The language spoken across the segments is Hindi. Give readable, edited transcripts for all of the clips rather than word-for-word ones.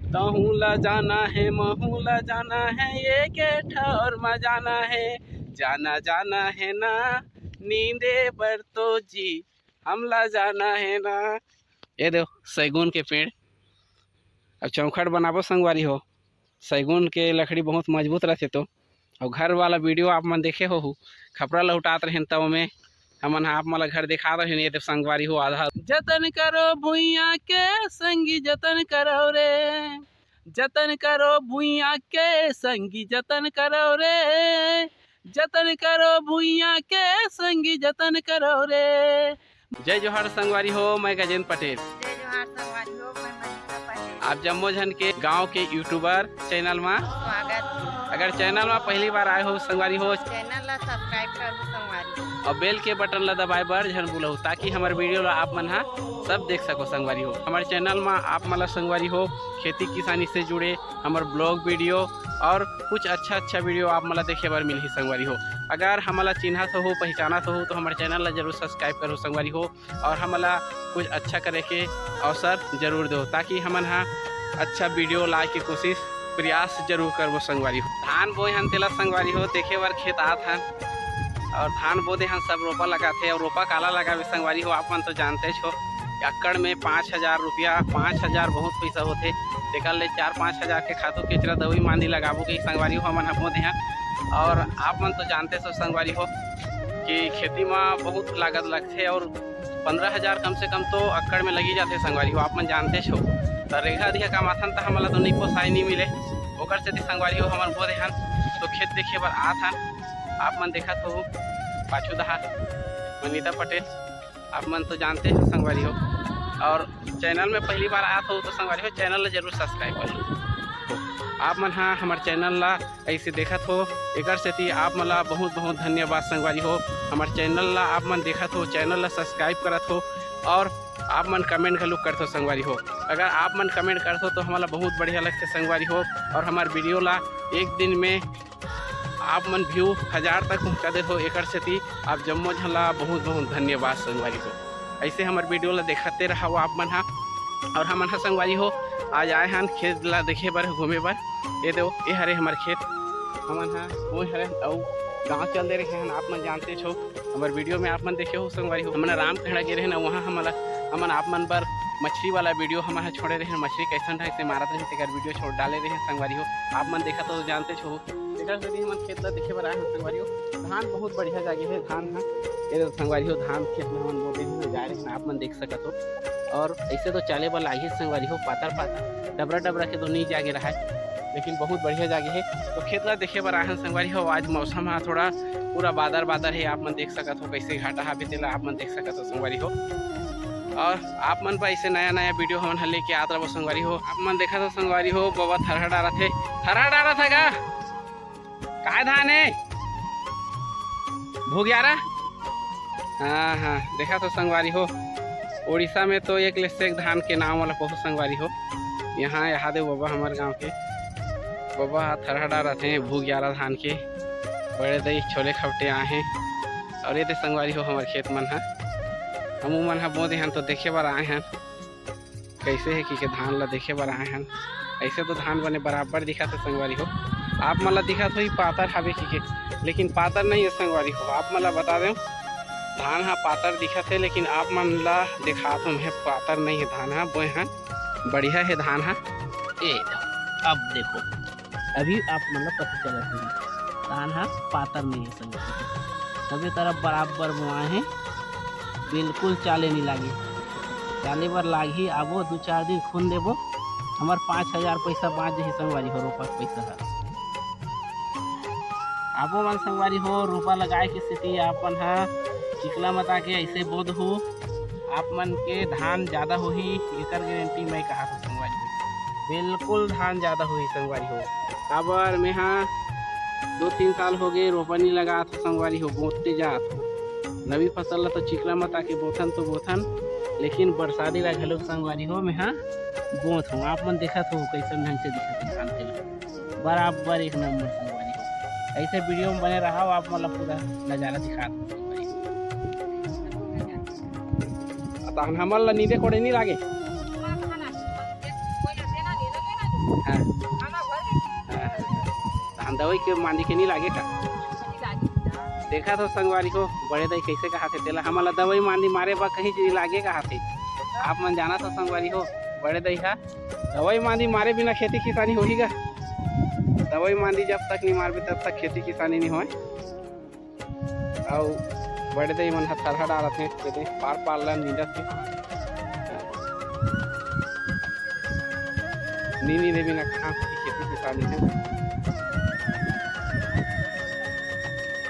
तहूँ ला जाना है महूँ ला जाना है, ये के ठौर में जाना है, जाना जाना है ना नींदे पर तो जी हमला जाना है ना। ये देखो सैगुन के पेड़। अब चौखट बनाबो संगवारी हो, सैगुन के लकड़ी बहुत मजबूत रहते। तो और घर वाला वीडियो आप मन देखे हो, खपरा लौटात रहे तब में हमन आप मला घर दिखा रहे। ये तो संगवारी हो आधा जतन करो भुइया के संगी जतन करो रे, जतन करो भुइया के संगी जतन करो रे, जतन करो भुइया के संगी जतन करो रे। जय जोहार संगवारी हो, मैं गजेंद्र पटेल। जय जोहार संगवारी हो, मैं मनीषा पटेल। आप जम्मो जन के गांव के यूट्यूबर चैनल में स्वागत। अगर चैनल में पहली बार आए हो संगवारी हो, चैनल ला सब्सक्राइब करो संगवारी और बेल के बटन ला दबाए बर झन भूलहु, ताकि हमारे वीडियो ला आप मन सब देख सको संगवारी हो। हमारे चैनल में आप मला संगवारी हो खेती किसानी से जुड़े हमारे ब्लॉग वीडियो और कुछ अच्छा वीडियो आप मला देखे बर मिलही संगवारी हो। अगर हमला चिन्हत हो पहचानत हो तो हमारे चैनल ला जरूर सब्सक्राइब करो संगवारी हो, और हमला कुछ अच्छा करे के अवसर जरूर दो, ताकि हमन अच्छा वीडियो लाए के कोशिश प्रयास जरूर करबो संगवारी हो। धान बोए हन तेला संगवारी हो देखे बर खेत आत हन, और धान बोदे हन सब रोपा लगाते। और रोपा काला लगावे संगवारी हो, आप मन तो जानते छो एकड़ में 5,000 रुपया, 5,000 बहुत पैसा होते। तेकर ले 4-5 हज़ार के खातू केचरा दवाई मांदी लगाबो के संगवारी हो हमन बोदे हन। और आप मन तो जानते छो संगवारी हो कि खेती में बहुत लागत लगते, और 15,000 कम से कम तो एकड़ में लगी जाते संगवारी हो, आप मन जानते छो। तो रेखा अधिका कमाथन तो हमला तो नहीं पोसाई नहीं मिले, ओकर से संगवारी हो हमन बोदे हन तो खेत देखे बर आत हन। आप मन देखत हो पाछू दहार मनीषा पटेल, आप मन तो जानते हो संगवारी हो। और चैनल में पहली बार आत हो तो संगवारी हो चैनल ला जरूर सब्सक्राइब कर लो। आप मन हमारे चैनल ला ऐसे देखत हो, एकर सेती आप मला बहुत बहुत धन्यवाद संगवारी हो। हमारे चैनल ला आप मन देखत हो, चैनल ला सब्सक्राइब करत हो, और आप मन कमेंट घलो करते हो संगवारी हो। अगर आप मन कमेंट करते हो तो हमारा बहुत बढ़िया लगते संगवारी हो। और हमारे वीडियो ला एक दिन में आप मन व्यू 1000 तक पहुँचा दे हो, एकर सेती आप जम्मो झला बहुत बहुत धन्यवाद संगवारी हो। ऐसे हमारे वीडियो ला देखते रहो आप मन और हमन संगवारी हो आज आए हन खेत ला देखे बर घूमे बर। ये दो ये हरे हमारे खेत, हमन वो हरे और गाँव चल दे रहे हैं। आप मन जानते छो हमारे वीडियो में आप मन देखे हो संगवारी हो, हमन रामखेड़ा गे रहे ना, वहाँ हमन आप मन पर मछली वाला वीडियो हमारे छोड़े रहे, मछली कैसन ढंग से मारत रहे तेकर वीडियो छोड़ डाले रहे संगवारी हो। आप मन देखा तो जानते छो। हमन खेत ला देखे बर आए हैं संगवारी हो। धान बहुत बढ़िया जगह है, धान ये संगवारी हो धान खेत में हमन बोते हैं जा रहे हैं, आप मन देख सकत हो। और ऐसे तो चले बर लाही संगवारी हो, पातर डबरा के तो नहीं जागे रहा है, लेकिन बहुत बढ़िया जगह है। तो खेत ला देखे बर आए हैं संगवारी हो। आज मौसम थोड़ा पूरा बादर है, आप मन देख सकत हो कैसे घाटा हावे तेला आप मन देख सकत हो संगवारी हो। और आप मन पर ऐसे नया वीडियो हमन लेके आत रहो संगवारी हो। आप मन देखा तो संगवारी हो बाबा थरहा डारा थे, थरहा डारा था का धान है भूग्यारा। हाँ देखा तो संगवारी हो, उड़ीसा में तो एक ले से एक धान के नाम वाला बहुत संगवारी हो। यहाँ यहाँ दे बाबा हमारे गांव के बाबा थरहा डारा थे भूग्यारा धान के, बड़े दही छोले खपटे आए हैं। और ये दे संगवारी हो हमारे खेत मन हम मन बोदे हन तो देखे बर आए हैं कैसे है कि धान ला देखे बर आए हैं। ऐसे तो धान बने बराबर दिखा था संगवारी हो, आप मला दिखा तो ही पातर हवे की, लेकिन पातर नहीं है संगवारी हो। आप मला बता दें धान पातर दिखा थे, लेकिन आप मन ला दिखा तो मैं पातर नहीं है धान बोए हैं बढ़िया है धान ए। अब देखो अभी आप मतलब पता चला धान पातर नहीं है संगवारी, सभी तरफ बराबर बुआए हैं, बिल्कुल चाले नहीं लागे, चाले बर लागी आबो 2-4 दिन खून देबो हमार 5,000 पैसा बाँच जही संगवारी हो। रोपा पैसा है आबो मन संगवारी हो, रोपा लगाए के स्थिति आपन चिकला मता के ऐसे बोध हो, आप मन के धान ज़्यादा हो ही एकर गारंटी मैं कहा था संगवारी हो, बिल्कुल धान ज़्यादा हो ही संगवारी हो। काबर मैं 2-3 साल हो गए रोपा नहीं लगा था संगवारी हो, बोते जात हो नवी फसल ला तो चिकला मता के बोथन तो बोथन, लेकिन बरसाती ला घलोक संगवारी हो मैं बोथ हूँ। आप मन देखा तो कैसे ढंग से दिखा धान के बराबर एक नंबर संगवारी हो। ऐसे वीडियो में बने रहा आप मतलब पूरा नज़ारा दिखा हमन ला नींदे कोड़े नहीं लागे। हाँ धान दवाई के मांदी के नहीं लागे का देखा तो संगवारी हो बड़े दई कैसे कहा थे तेला हमारा दवाई मांदी मारे बा कहीं चीज लागे कहा थे आप मन जाना तो संगवारी हो बड़े दई हा दवाई मांदी मारे बिना खेती किसानी होगी गा दवाई मांदी जब तक नहीं मारबे तब तक खेती किसानी नहीं होए और बड़े दई मन थरहा डालत हे खेते पार पार ला नींदत हे नीनी दे बिना कहाँ खेती किसानी है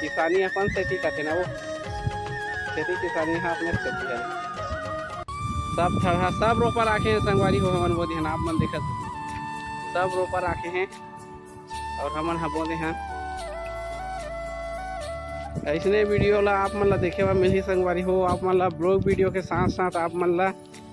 किसानी अपन खेती करते ना वो खेती किसानी है अपने खेती है सब थरहा सब रोपा रखे हैं संगवारी हो हमन बोधे हैं आप मन देखत सब रोपा रखे हैं और हमन हा बोधे हैं ऐसने वीडियो ला आप मन ला देखे बर मिलही संगवारी हो आप मन ला ब्लॉग वीडियो के साथ साथ आप मन ला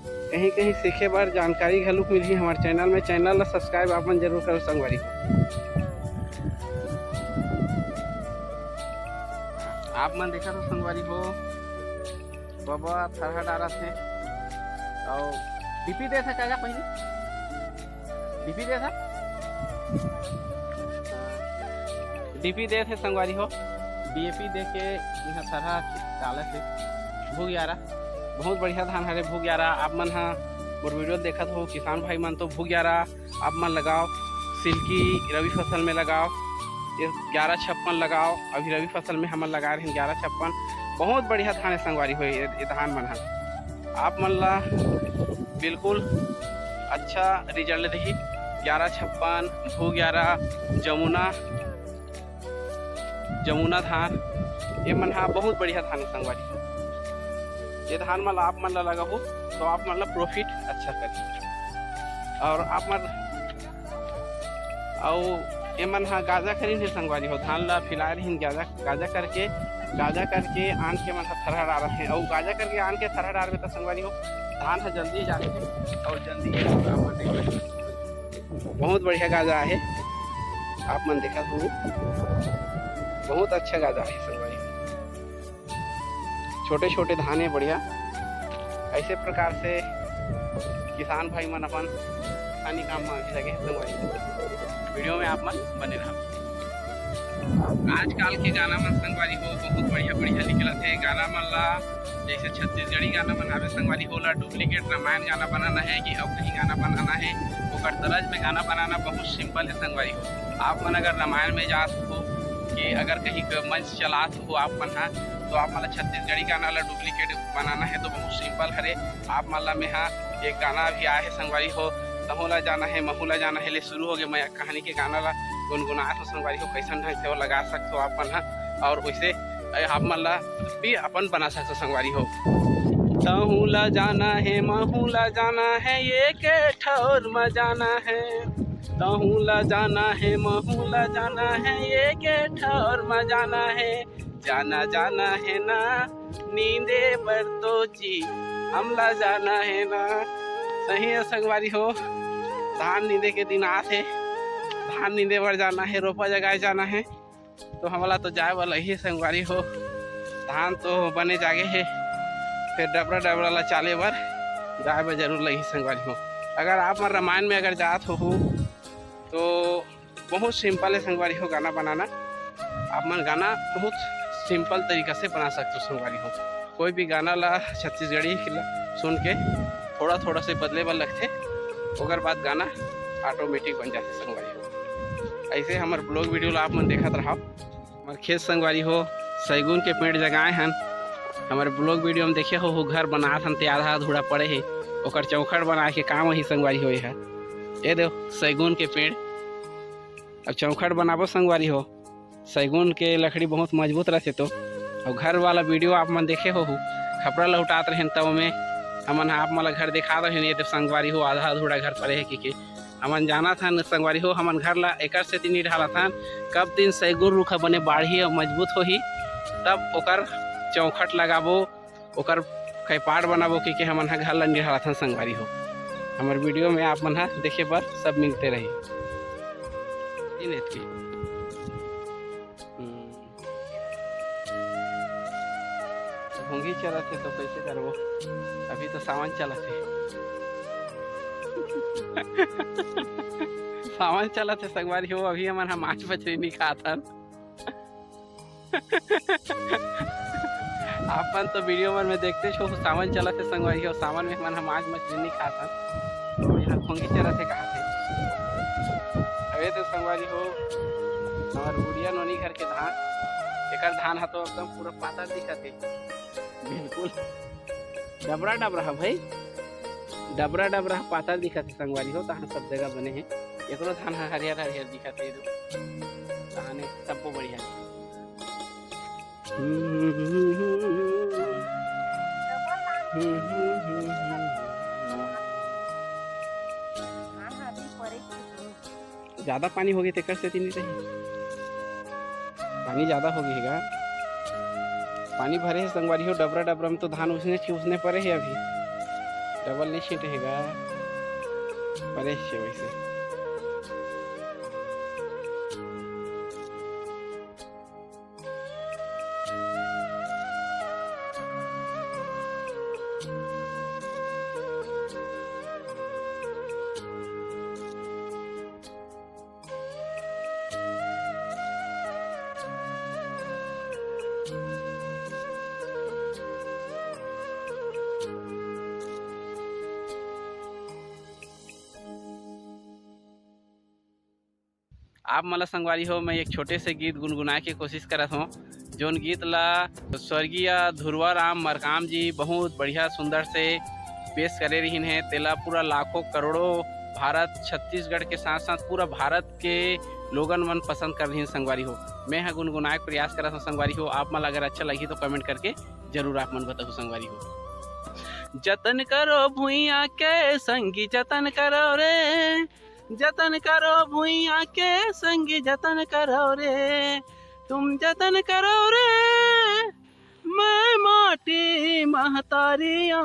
कहीं कहीं सीखे बर जानकारी घलुक मिलही हमारे चैनल में चैनल ला सब्सक्राइब आप मन जरूर करो संगवारी आप मन देखा तो संगवारी हो बाबा थरहा डालत है और डीपी दे था क्या पहले डीपी दे था डीपी दे थे संगवारी हो डीएपी दे के यहाँ थरहा डाले थे भूग्यारा बहुत बढ़िया धान हरे भूग्यारा आप मन हाँ मोर वीडियो देखत हो किसान भाई मन तो भूग्यारा आप मन लगाओ सिल्की रवि फसल में लगाओ 1156 लगाओ अभी रवि फसल में हम लगा रहे हैं 1156 बहुत बढ़िया धान है संगवारी हो ये धान मन आप मन ला बिल्कुल अच्छा रिजल्ट रही 1156 भूग्यारा जमुना धान ये मन बहुत बढ़िया धान है संगवारी ये धान मन आप मन ला लगा हो तो आप मन ला प्रॉफिट अच्छा करी और आप मन और ये मन गाजा करी है संगवारी हो धान ला फिला रही गाजा करके आन के मन थरहा डाल रहे हैं और गाजा करके आन के थरहा डाल तो संगवारी हो धान है जल्दी जाते हैं और जल्दी बहुत बढ़िया गाजा है आप मन देखा हो बहुत अच्छा गाजा है संगवारी छोटे छोटे धान है बढ़िया ऐसे प्रकार से किसान भाई मन अपन किसानी काम में लगे संगवारी वीडियो में आप मन बने रहा आजकल के गाना मन संगवारी हो बहुत बढ़िया बढ़िया निकला थे गाना मन ला जैसे छत्तीसगढ़ी गाना बनावे संगवारी हो ला डुप्लीकेट रामायण गाना बनाना है कि अब कहीं गाना बनाना है ओकर तरज में गाना बनाना बहुत सिंपल है संगवारी हो आप मन अगर रामायण में जात हो कि अगर कहीं मंच चलात हो आप मन तो आप मतलब छत्तीसगढ़ी गाना ला डुप्लीकेट बनाना है तो बहुत सिंपल हरे आप मतलब में हाँ एक गाना भी आया है संगवारी हो तहोला जाना है महूला जाना है ले शुरू हो गया मैं कहानी के गाना ला गुनगुनात हो संगवारी हो कैसन ढंग से वो लगा सकते हो आप मन और वैसे आप मन ला भी अपन बना सकते संगवारी हो तहुला जाना है महूला जाना है ये के ठौर में जाना है तहुला जाना है महूला जाना है ये के ठौर में जाना है जाना है ना नींदे पर तो जी हमला जाना है ना सही है संगवारी हो धान नींदे के दिन आते धान नींदे पर जाना है रोपा जगाए जाना है तो हमला तो जाए वाला ही संगवारी हो धान तो बने जागे है फिर डबरा ला चाले बर जाए बर जरूर लगी संगवारी हो अगर आप मन रामायण में अगर जात हो तो बहुत सिंपल है संगवारी हो गाना बनाना आप मन गाना बहुत सिंपल तरीका से बना सकते हो संगवारी हो कोई भी गाना ला छत्तीसगढ़ी सुन के थोड़ा थोड़ा से बदले बर लगते ओकर बाद गाना ऑटोमेटिक बन जाते संगवारी हो ऐसे हमारे ब्लॉग वीडियो ला आप मन देखत रहो हमारे खेत संगवारी हो सैगुन के पेड़ जगाए हन हमारे ब्लॉग वीडियो में देखे हो घर बनात हन ते आधा अधूरा पड़े है ओकर चौखट बना के काम वही संगवारी हो है ये दो सैगुन के पेड़ अब चौखट बनाबो संगवारी हो सैगुन के लकड़ी बहुत मजबूत रहते तो और घर वाला वीडियो आप मन देखे हो खपड़ा लौटात रहे तब में हमन आप मला घर दिखा रहे ये तो संगवारी हो आधा अधूरा घर पड़े है कि हमन जाना था संगवारी हो हमन घर ला एकर से नहीं ढाला था कब दिन सैगुन रुखा बने बाढ़ी और मजबूत हो ही तब ओकर चौखट लगाबो ओकर कैपाड़ बनाबो कि हमन घर ला नहीं ढाला था संगवारी हो हमारे वीडियो में आप मन देखे पर सब मिलते रही भोंगी चला थे तो कैसे करबो अभी तो सावन चला थे सावन चला थे संगवारी हो। अभी हमारा माछ मछली नहीं खाता आपन तो वीडियो में देखते छो सावन चला थे संगवारी हो। सावन में हमारा माछ मछली नहीं खाता। तो यहाँ खोंगी चला थे कहा थे अरे तो संगवारी हो हमार बुढ़िया नोनी घर के धान एकर धान हा तो एकदम पूरा पाता दिखत है बिल्कुल डबरा डबरा है भाई डबरा डबरा पाता दिखत है संगवारी हो। धान सब जगह बने हैं एकरो धान हरियर हरियर दिखत है धान सबको बढ़िया ज्यादा पानी हो गई तेकर से नहीं रही पानी ज्यादा हो गई है पानी भरे है संगवारी हो। डबरा डबरा में तो धान उसने पड़े है अभी डबल नहीं छीटेगा परे से वैसे आप मला संगवारी हो मैं एक छोटे से गीत गुनगुनाए के कोशिश करत हूँ जोन गीत ला स्वर्गीय ध्रुवा राम मरकाम जी बहुत बढ़िया सुंदर से पेश करे रही हैं। तेला पूरा लाखों करोड़ों भारत छत्तीसगढ़ के साथ साथ पूरा भारत के लोगन मन पसंद कर रही हैं संगवारी हो। मैं यहाँ गुनगुनाए प्रयास करत हूँ संगवारी हो। आप मला अगर अच्छा लगी तो कमेंट करके जरूर आप मन बताओ संगवारी हो। जतन करो भुइया के संगी जतन करो रे जतन करो भुइया के संगी जतन करो रे तुम जतन करो रे मैं माटी महतारिया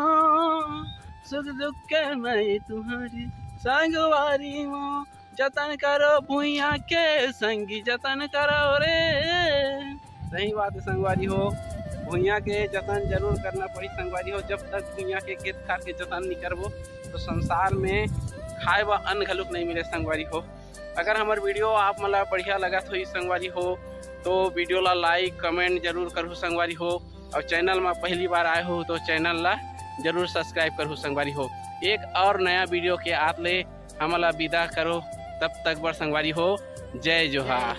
सुख दुख के मैं तुम्हारी संगवारी हूँ। जतन करो भुइया के संगी जतन करो रे सही बात है संगवारी हो। भुइया के जतन जरूर करना पड़ी संगवारी हो। जब तक भुइया के खेत खार के जतन नहीं करबो तो संसार में खाए व अन्न घलुक नहीं मिले संगवारी हो। अगर हमार वीडियो आप मला बढ़िया लगा तो संगवारी हो तो वीडियो ला लाइक कमेंट जरूर करो संगवारी हो। और चैनल में पहली बार आए हो तो चैनल ला जरूर सब्सक्राइब करो संगवारी हो। एक और नया वीडियो के आत ले हमला विदा करो तब तक बर संगवारी हो। जय जोहार।